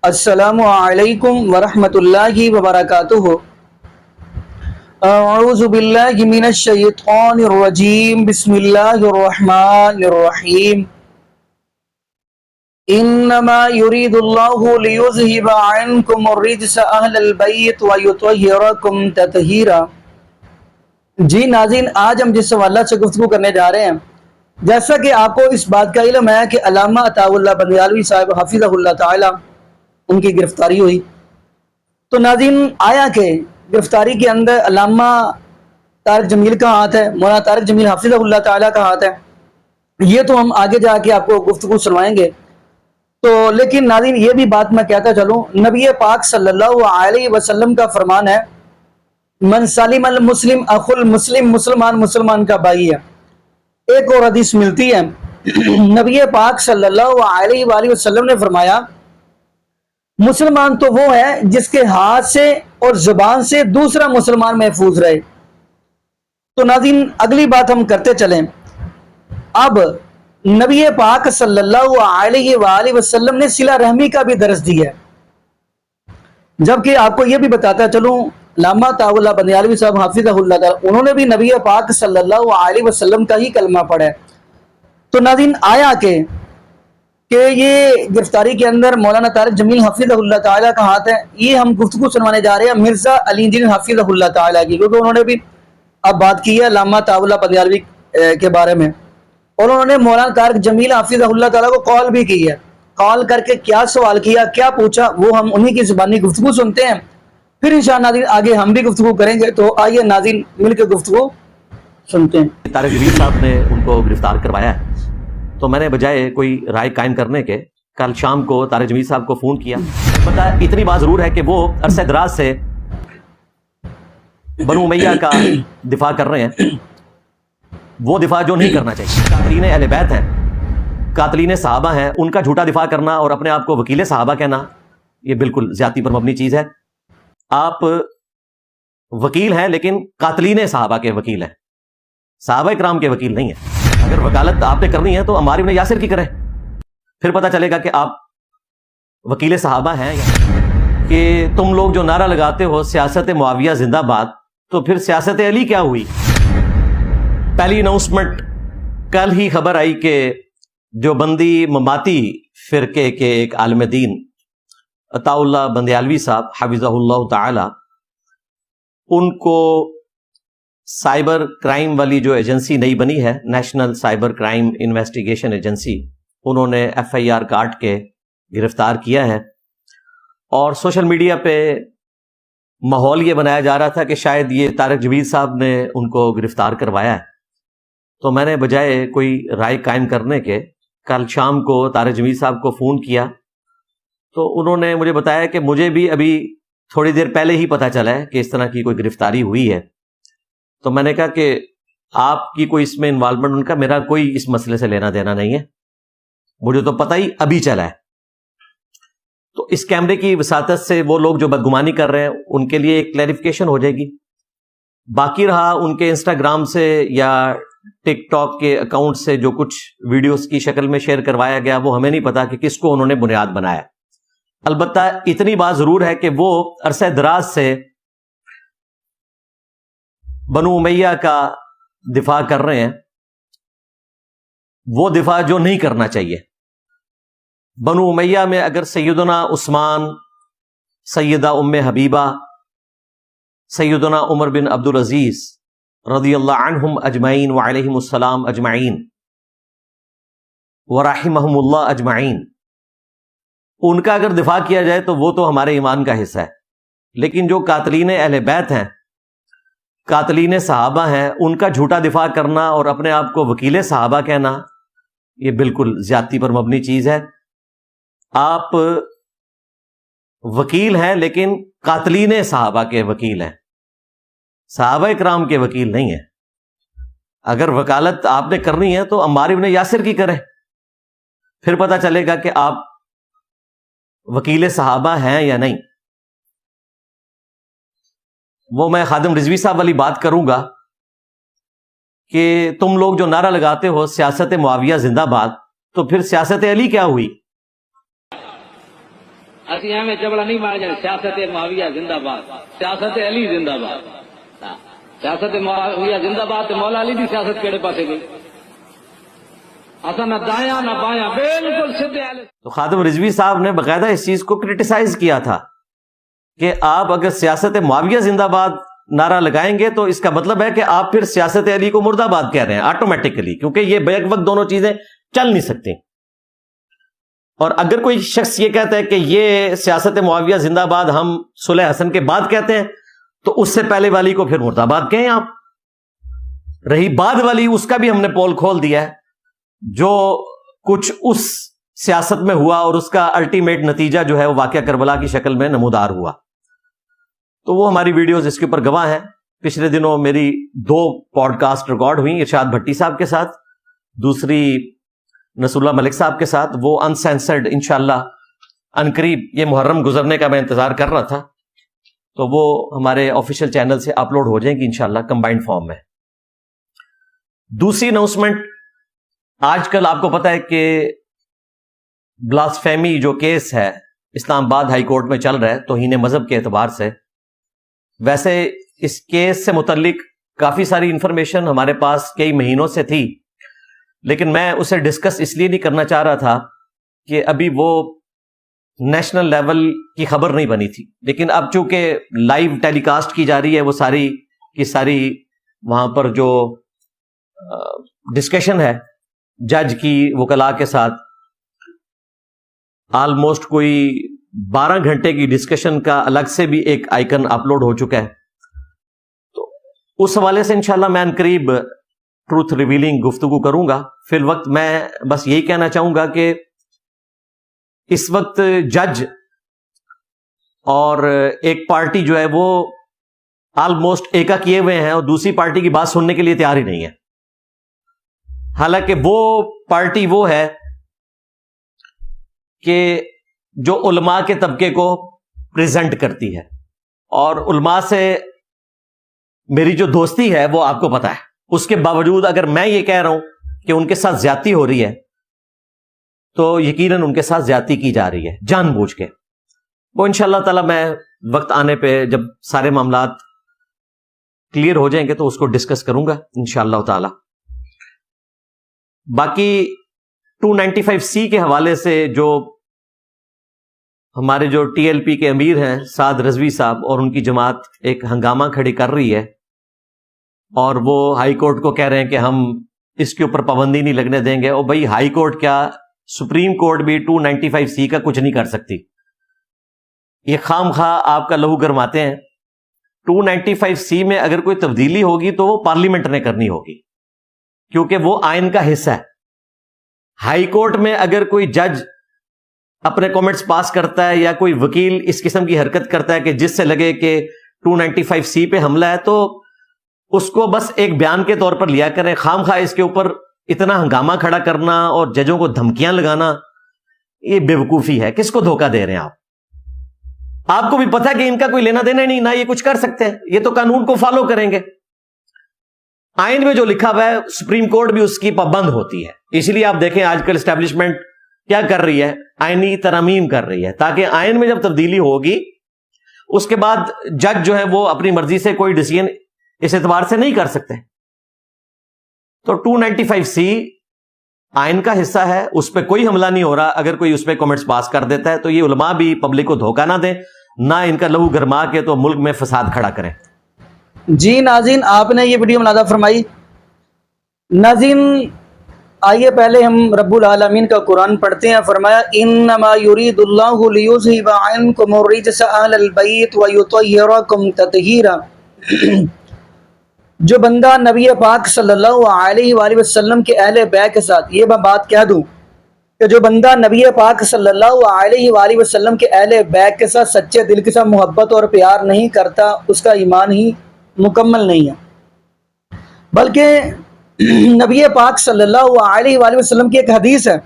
السلام علیکم ورحمۃ اللہ وبرکاتہ۔ اعوذ باللہ من الشیطان الرجیم، بسم اللہ الرحمن الرحیم۔ انما یرید اللہ لیذہب عنکم الرجس اہل البیت ویطہرکم تطہیرا۔ جی ناظرین، آج ہم جس حوالہ سے گفتگو کرنے جا رہے ہیں، جیسا کہ آپ کو اس بات کا علم ہے کہ علامہ عطا اللہ بندیالوی صاحب حفظہ اللہ تعالی ان کی گرفتاری ہوئی، تو ناظرین آیا کہ گرفتاری کے اندر علامہ طارق جمیل کا ہاتھ ہے، مولانا طارق جمیل حفظہ اللہ تعالی کا ہاتھ ہے، یہ تو ہم آگے جا کے آپ کو گفتگو سنوائیں گے۔ تو لیکن ناظرین یہ بھی بات میں کہتا چلوں، نبی پاک صلی اللہ علیہ وسلم کا فرمان ہے، من سالم المسلم اخو المسلم، مسلمان کا بھائی ہے۔ ایک اور حدیث ملتی ہے، نبی پاک صلی اللہ علیہ وآلہ وسلم نے فرمایا، مسلمان تو وہ ہے جس کے ہاتھ سے اور زبان سے دوسرا مسلمان محفوظ رہے۔ تو ناظرین اگلی بات ہم کرتے چلیں۔ اب نبی پاک صلی اللہ علیہ وآلہ وسلم نے صلہ رحمی کا بھی درس دیا ہے، جبکہ آپ کو یہ بھی بتاتا چلوں، علامہ عطا اللہ بندیالوی صاحب حافظہ اللہ تعالی انہوں نے بھی نبی پاک صلی اللہ علیہ وسلم کا ہی کلمہ پڑھا ہے۔ تو ناظرین آیا کہ یہ گرفتاری کے اندر مولانا طارق جمیل حفظہ اللہ تعالیٰ کا ہاتھ ہے، یہ ہم گفتگو سنوانے جا رہے ہیں مرزا علی دین حفظہ اللہ تعالیٰ کی، کیونکہ انہوں نے بھی اب بات کی ہے علامہ عطا اللہ بندیالوی کے بارے میں، اور انہوں نے مولانا طارق جمیل حفظہ اللہ تعالیٰ کو کال بھی کی ہے۔ کال کر کے کیا سوال کیا، کیا پوچھا، وہ ہم انہی کی زبانی گفتگو سنتے ہیں، پھر انشاءاللہ ناظرین آگے ہم بھی گفتگو کریں گے۔ تو آئیے ناظرین مل کے گفتگو سنتے ہیں۔ طارق جمیل صاحب نے ان کو گرفتار کروایا ہے، تو میں نے بجائے کوئی رائے قائم کرنے کے کل شام کو طارق جمیل صاحب کو فون کیا۔ پتہ اتنی بات ضرور ہے کہ وہ عرصہ دراز سے بنو امیہ کا دفاع کر رہے ہیں، وہ دفاع جو نہیں کرنا چاہیے۔ قاتلین اہل بیت ہیں، قاتلین صحابہ ہیں، ان کا جھوٹا دفاع کرنا اور اپنے آپ کو وکیل صحابہ کہنا، یہ بالکل زیادتی پر مبنی چیز ہے۔ آپ وکیل ہیں لیکن قاتلین صحابہ کے وکیل ہیں، صحابہ کرام کے وکیل نہیں ہیں۔ اگر وکالت آپ نے کرنی ہے تو عمار بن یاسر کی کریں، پھر پتہ چلے گا کہ آپ وکیل صحابہ ہیں۔ کہ تم لوگ جو نعرہ لگاتے ہو سیاست معاویہ زندہ باد، تو پھر سیاست علی کیا ہوئی؟ پہلی اناؤنسمنٹ کل ہی خبر آئی کہ جو بندی مماتی فرقے کے ایک عالم دین عطا اللہ بندیالوی صاحب حفظہ اللہ تعالی، ان کو سائبر کرائم والی جو ایجنسی نئی بنی ہے، national cyber crime investigation agency, انہوں نے ایف آئی آر کاٹ کے گرفتار کیا ہے۔ اور سوشل میڈیا پہ ماحول یہ بنایا جا رہا تھا کہ شاید یہ طارق جمیل صاحب نے ان کو گرفتار کروایا ہے۔ تو میں نے بجائے کوئی رائے قائم کرنے کے کل شام کو طارق جمیل صاحب کو فون کیا، تو انہوں نے مجھے بتایا کہ مجھے بھی ابھی تھوڑی دیر پہلے ہی پتہ چلا ہے کہ اس طرح کی کوئی گرفتاری ہوئی ہے۔ تو میں نے کہا کہ آپ کی کوئی اس میں انوالومنٹ، ان کا میرا کوئی اس مسئلے سے لینا دینا نہیں ہے، مجھے تو پتہ ہی ابھی چلا ہے۔ تو اس کیمرے کی وساطت سے وہ لوگ جو بدگمانی کر رہے ہیں ان کے لیے ایک کلیریفیکیشن ہو جائے گی۔ باقی رہا ان کے انسٹاگرام سے یا ٹک ٹاک کے اکاؤنٹ سے جو کچھ ویڈیوز کی شکل میں شیئر کروایا گیا، وہ ہمیں نہیں پتا کہ کس کو انہوں نے بنیاد بنایا۔ البتہ اتنی بات ضرور ہے کہ وہ عرصہ دراز سے بنو امیہ کا دفاع کر رہے ہیں، وہ دفاع جو نہیں کرنا چاہیے۔ بنو امیہ میں اگر سیدنا عثمان، سیدہ ام حبیبہ، سیدنا عمر بن عبدالعزیز رضی اللہ عنہم اجمعین وعلیہم السلام اجمعین ورحمہم اللہ اجمعین، ان کا اگر دفاع کیا جائے تو وہ تو ہمارے ایمان کا حصہ ہے۔ لیکن جو قاتلین اہل بیت ہیں، قاتلین صحابہ ہیں، ان کا جھوٹا دفاع کرنا اور اپنے آپ کو وکیل صحابہ کہنا، یہ بالکل زیادتی پر مبنی چیز ہے۔ آپ وکیل ہیں لیکن قاتلین صحابہ کے وکیل ہیں، صحابہ کرام کے وکیل نہیں ہیں۔ اگر وکالت آپ نے کرنی ہے تو عمار بن یاسر کی کریں، پھر پتہ چلے گا کہ آپ وکیل صحابہ ہیں یا نہیں۔ وہ میں خادم رضوی صاحب والی بات کروں گا کہ تم لوگ جو نعرہ لگاتے ہو سیاست معاویہ زندہ باد، تو پھر سیاست علی کیا ہوئی؟ اسی ایویں چبڑا نہیں مار جائیں سیاست معاویہ زندہ باد، سیاست علی زندہ باد، سیاست معاویہ زندہ باد تے مولا علی دی سیاست کیڑے پاسے گئی؟ اصل نہ دایاں نہ بایاں، بالکل سیدھے اہل۔ تو خادم رضوی صاحب نے باقاعدہ اس چیز کو کرٹیسائز کیا تھا کہ آپ اگر سیاست معاویہ زندہ باد نعرہ لگائیں گے تو اس کا مطلب ہے کہ آپ پھر سیاست علی کو مردہ باد کہہ رہے ہیں آٹومیٹکلی، کیونکہ یہ بیک وقت دونوں چیزیں چل نہیں سکتی۔ اور اگر کوئی شخص یہ کہتا ہے کہ یہ سیاست معاویہ زندہ باد ہم صلح حسن کے بعد کہتے ہیں تو اس سے پہلے والی کو پھر مردہ باد کہیں آپ۔ رہی بعد والی، اس کا بھی ہم نے پول کھول دیا ہے، جو کچھ اس سیاست میں ہوا اور اس کا الٹیمیٹ نتیجہ جو ہے وہ واقعہ کربلا کی شکل میں نمودار ہوا، تو وہ ہماری ویڈیوز اس کے اوپر گواہ ہیں۔ پچھلے دنوں میری 2 پوڈ کاسٹ ریکارڈ ہوئی، ارشاد بھٹی صاحب کے ساتھ، دوسری نصر اللہ ملک صاحب کے ساتھ، وہ انسینسرڈ انشاءاللہ عنقریب، یہ محرم گزرنے کا میں انتظار کر رہا تھا، تو وہ ہمارے آفیشیل چینل سے اپلوڈ ہو جائیں گی انشاءاللہ کمبائنڈ فارم میں۔ دوسری اناؤنسمنٹ، آج کل آپ کو پتا ہے کہ بلاسفیمی جو کیس ہے اسلام آباد ہائی کورٹ میں چل رہا ہے توہین مذہب کے اعتبار سے، ویسے اس کیس سے متعلق کافی ساری انفارمیشن ہمارے پاس کئی مہینوں سے تھی، لیکن میں اسے ڈسکس اس لیے نہیں کرنا چاہ رہا تھا کہ ابھی وہ نیشنل لیول کی خبر نہیں بنی تھی، لیکن اب چونکہ لائیو ٹیلی کاسٹ کی جا رہی ہے، وہ ساری کی ساری وہاں پر جو ڈسکشن ہے جج کی وکلاء کے ساتھ، آلموسٹ کوئی 12 گھنٹے کی ڈسکشن کا الگ سے بھی ایک آئیکن اپلوڈ ہو چکا ہے، تو اس حوالے سے انشاءاللہ میں عنقریب ٹروتھ ریویلنگ گفتگو کروں گا۔ فی الوقت میں بس یہی کہنا چاہوں گا کہ اس وقت جج اور ایک پارٹی جو ہے وہ آلموسٹ ایکا کیے ہوئے ہیں اور دوسری پارٹی کی بات سننے کے لیے تیار ہی نہیں ہے، حالانکہ وہ پارٹی وہ ہے کہ جو علماء کے طبقے کو پریزنٹ کرتی ہے، اور علماء سے میری جو دوستی ہے وہ آپ کو پتا ہے، اس کے باوجود اگر میں یہ کہہ رہا ہوں کہ ان کے ساتھ زیادتی ہو رہی ہے تو یقیناً ان کے ساتھ زیادتی کی جا رہی ہے جان بوجھ کے۔ وہ انشاءاللہ تعالی میں وقت آنے پہ جب سارے معاملات کلیئر ہو جائیں گے تو اس کو ڈسکس کروں گا انشاءاللہ تعالی۔ باقی 295C کے حوالے سے جو ہمارے جو ٹی ایل پی کے امیر ہیں سعد رضوی صاحب اور ان کی جماعت ایک ہنگامہ کھڑی کر رہی ہے، اور وہ ہائی کورٹ کو کہہ رہے ہیں کہ ہم اس کے اوپر پابندی نہیں لگنے دیں گے، اور بھائی ہائی کورٹ کیا، سپریم کورٹ بھی 295C کا کچھ نہیں کر سکتی، یہ خام خواہ آپ کا لہو گرماتے ہیں۔ 295C میں اگر کوئی تبدیلی ہوگی تو وہ پارلیمنٹ نے کرنی ہوگی، کیونکہ وہ آئین کا حصہ ہے۔ ہائی کورٹ میں اگر کوئی جج اپنے کامنٹس پاس کرتا ہے یا کوئی وکیل اس قسم کی حرکت کرتا ہے کہ جس سے لگے کہ 295C پہ حملہ ہے، تو اس کو بس ایک بیان کے طور پر لیا کریں، خام خواہ اس کے اوپر اتنا ہنگامہ کھڑا کرنا اور ججوں کو دھمکیاں لگانا یہ بے وقوفی ہے۔ کس کو دھوکہ دے رہے ہیں آپ کو بھی پتہ ہے کہ ان کا کوئی لینا دینا نہیں، نہ یہ کچھ کر سکتے ہیں، یہ تو قانون کو فالو کریں گے۔ آئین میں جو لکھا ہوا ہے سپریم کورٹ بھی اس کی پابند ہوتی ہے، اسی لیے آپ دیکھیں آج کل اسٹیبلشمنٹ کیا کر رہی ہے، آئینی ترامیم کر رہی ہے، تاکہ آئین میں جب تبدیلی ہوگی اس کے بعد جج جو ہے وہ اپنی مرضی سے کوئی ڈیسیژن اس اعتبار سے نہیں کر سکتے۔ تو 295C آئین کا حصہ ہے، اس پہ کوئی حملہ نہیں ہو رہا۔ اگر کوئی اس پہ کامنٹس پاس کر دیتا ہے تو یہ علماء بھی پبلک کو دھوکہ نہ دیں، نہ ان کا لہو گرما کے تو ملک میں فساد کھڑا کریں۔ جی ناظرین، آپ نے یہ ویڈیو ملاحظہ فرمائی۔ ناظرین آئیے پہلے ہم رب العالمین کا قرآن پڑھتے ہیں۔ فرمایا انما یرید اللہ لیذھب عنکم الرجس اہل البیت ویطہرکم تطہیرا۔ جو بندہ نبی پاک صلی اللہ علیہ وآلہ وسلم کے اہل بیت کے ساتھ، یہ میں بات کہہ دوں کہ جو بندہ نبی پاک صلی اللہ علیہ وآلہ وسلم کے اہل بیت کے ساتھ سچے دل کے ساتھ محبت اور پیار نہیں کرتا، اس کا ایمان ہی مکمل نہیں ہے۔ بلکہ نبی پاک صلی اللہ علیہ وآلہ وسلم کی ایک حدیث ہے۔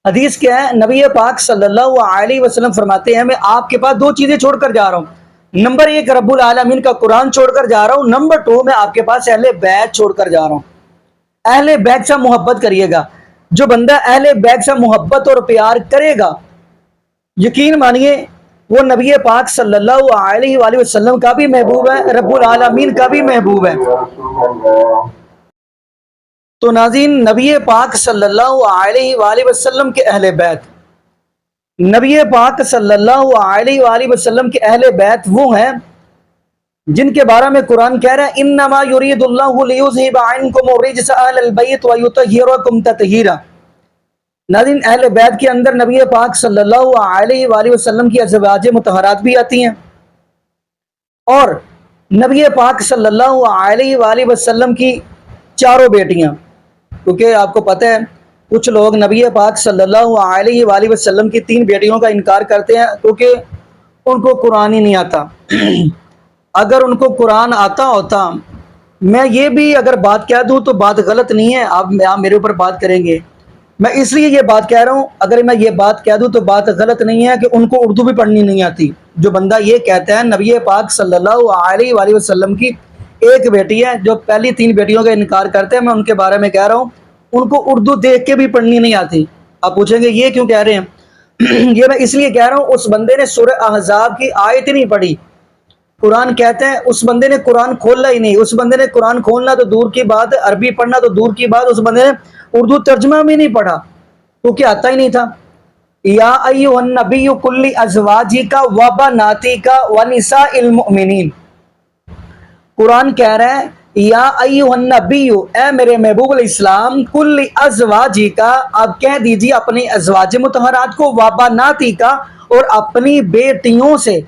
حدیث کیا ہے؟ نبی پاک صلی اللہ علیہ وسلم فرماتے ہیں میں آپ کے پاس 2 چیزیں چھوڑ کر جا رہا ہوں۔ نمبر 1 رب العالمین کا قرآن چھوڑ کر جا رہا ہوں، نمبر 2 میں آپ کے پاس اہل بیت چھوڑ کر جا رہا ہوں۔ اہل بیت سے محبت کریے گا۔ جو بندہ اہل بیت سے محبت اور پیار کرے گا یقین مانیے وہ نبی پاک صلی اللہ علیہ وآلہ وسلم کا بھی محبوب ہے، رب العالمین کا بھی محبوب ہے۔ تو ناظرین، نبی پاک صلی اللہ علیہ وآلہ وسلم کے اہل بیت، نبی پاک صلی اللہ علیہ وآلہ وسلم کے اہل بیت وہ ہیں جن کے بارے میں قرآن کہہ رہا ہے انما یرید اللہ لیذھب عنکم الرجس اہل البیت ویطہرکم تطہیرا۔ ناظرین، اہل بیت کے اندر نبی پاک صلی اللہ علیہ وآلہ وسلم کی ازواج مطہرات بھی آتی ہیں، اور نبی پاک صلی اللہ علیہ وآلہ وسلم کی چاروں بیٹیاں، کیونکہ آپ کو پتہ ہے کچھ لوگ نبی پاک صلی اللہ علیہ وآلہ وسلم کی 3 بیٹیوں کا انکار کرتے ہیں کیونکہ ان کو قرآن ہی نہیں آتا۔ اگر ان کو قرآن آتا ہوتا، میں یہ بھی اگر بات کہہ دوں تو بات غلط نہیں ہے، آپ میرے اوپر بات کریں گے، میں اس لیے یہ بات کہہ رہا ہوں، اگر میں یہ بات کہہ دوں تو بات غلط نہیں ہے کہ ان کو اردو بھی پڑھنی نہیں آتی۔ جو بندہ یہ کہتا ہے نبی پاک صلی اللہ علیہ وآلہ وسلم کی ایک بیٹی ہے، جو پہلی 3 بیٹیوں کا انکار کرتے ہیں، میں ان کے بارے میں کہہ رہا ہوں ان کو اردو دیکھ کے بھی پڑھنی نہیں آتی۔ آپ پوچھیں گے یہ کیوں کہہ رہے ہیں؟ یہ میں اس لیے کہہ رہا ہوں اس بندے نے سورہ احزاب کی آیت نہیں پڑھی۔ قرآن کہتے ہیں اس بندے نے قرآن کھولا ہی نہیں، اس بندے نے قرآن کھولنا تو دور کی بات، عربی پڑھنا تو دور کی بات، اس بندے نے اردو ترجمہ بھی نہیں پڑھا کیونکہ آتا ہی نہیں تھا۔ یا ایھا النبی کل ازواجک وبناتک ونساء المؤمنین، قرآن کہہ رہا ہے یا ایھا النبی، اے میرے محبوب علیہ السلام، کل ازواجک، آپ کہہ دیجیے اپنی ازواج مطہرات کو، وبناتک، اور اپنی بیٹیوں سے،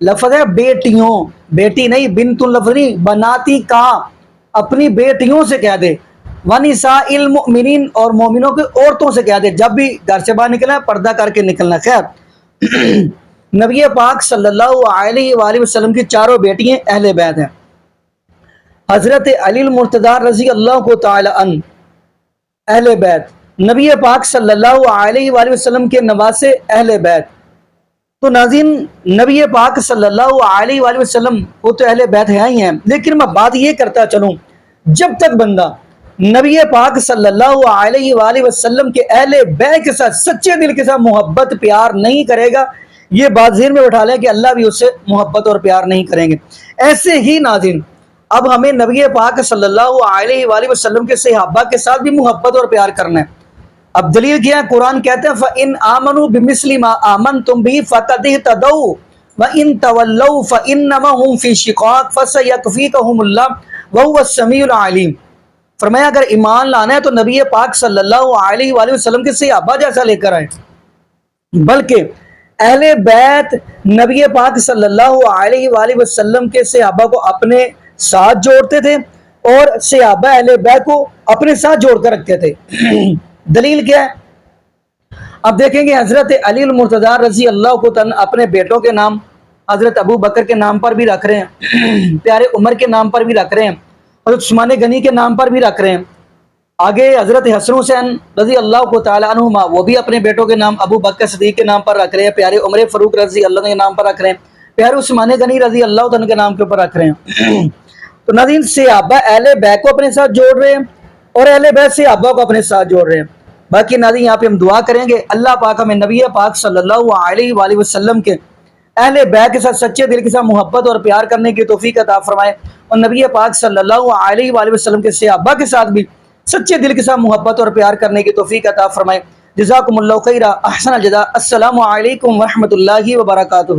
لفظ ہے بیٹیوں، بیٹی نہیں، بنت لفظ نہیں، بناتی کا، اپنی بیٹیوں سے کہہ دے، ونساء المؤمنین، اور مومنوں کی عورتوں سے کہہ دے، جب بھی گھر سے باہر نکلنا ہے پردہ کر کے نکلنا۔ خیر، نبی پاک صلی اللہ علیہ وآلہ وسلم کی چاروں بیٹیاں اہل بیت ہیں۔ حضرت علی المرتضیٰ رضی اللہ تعالی عنہ اہل بیت، نبی پاک صلی اللہ علیہ وآلہ وسلم کے نواسے اہل بیت۔ تو ناظرین، نبی پاک صلی اللہ علیہ وآلہ وسلم وہ تو اہل بیت ہیں ہی ہیں، لیکن میں بات یہ کرتا چلوں، جب تک بندہ نبی پاک صلی اللہ علیہ وآلہ وسلم کے اہل بیت کے ساتھ سچے دل کے ساتھ محبت پیار نہیں کرے گا، یہ بات ذہن میں اٹھا لیں کہ اللہ بھی اس سے محبت اور پیار نہیں کریں گے۔ ایسے ہی ناظرین، اب ہمیں نبی پاک صلی اللہ علیہ وآلہ وسلم کے صحابہ کے ساتھ بھی محبت اور پیار کرنا ہے۔ اب دلیل کیا ہے؟ قرآن کہتے ہیں فَإِنْ آمَنُوا بِمِثْلِ مَا آمَنْتُمْ بِهِ فَقَدِ اهْتَدَوْا وَإِنْ تَوَلَّوْا فَإِنَّمَا هُمْ فِي شِقَاقٍ فَسَيَكْفِيكَهُمُ اللَّهُ وَهُوَ السَّمِيعُ الْعَلِيمُ۔ فرمایا اگر ایمان لانا ہے تو نبی پاک صلی اللہ علیہ وآلہ وسلم کے صحابہ جیسا لے کر آئیں، بلکہ اہل بیت نبی پاک صلی اللہ علیہ وآلہ وسلم کے صحابہ کو اپنے ساتھ جوڑتے تھے اور صحابہ اہل بیت کو اپنے ساتھ جوڑ کر رکھتے تھے۔ دلیل کیا ہے؟ اب دیکھیں گے حضرت علی المرتضیٰ رضی اللہ کو اپنے بیٹوں کے نام حضرت ابو بکر کے نام پر بھی رکھ رہے ہیں، پیارے عمر کے نام پر بھی رکھ رہے ہیں، حضرت عثمان غنی کے نام پر بھی رکھ رہے ہیں۔ آگے حضرت حسن حسین رضی اللہ کو تعالیٰ عنہما وہ بھی اپنے بیٹوں کے نام ابو بکر صدیق کے نام پر رکھ رہے ہیں، پیارے عمر فاروق رضی اللہ کے نام پر رکھ رہے ہیں، پیارے عثمان غنی رضی اللہ تعالیٰ کے نام کے اوپر رکھ رہے ہیں۔ تو ناظرین، صحابہ اہل بیت کو اپنے ساتھ جوڑ رہے ہیں اور اہل بیت صحابہ کو اپنے ساتھ جوڑ رہے ہیں۔ باقی ناظرین یہاں پہ ہم دعا کریں گے اللہ پاک ہمیں نبی پاک صلی اللہ علیہ وآلہ وسلم کے اہل بیت کے ساتھ سچے دل کے ساتھ محبت اور پیار کرنے کی توفیق عطا فرمائے، اور نبی پاک صلی اللہ علیہ وآلہ وسلم کے صحابہ کے ساتھ بھی سچے دل کے ساتھ محبت اور پیار کرنے کی توفیق عطا فرمائے۔ جزاکم اللہ خیرا، احسن الجزاء، السلام علیکم ورحمۃ اللہ وبرکاتہ۔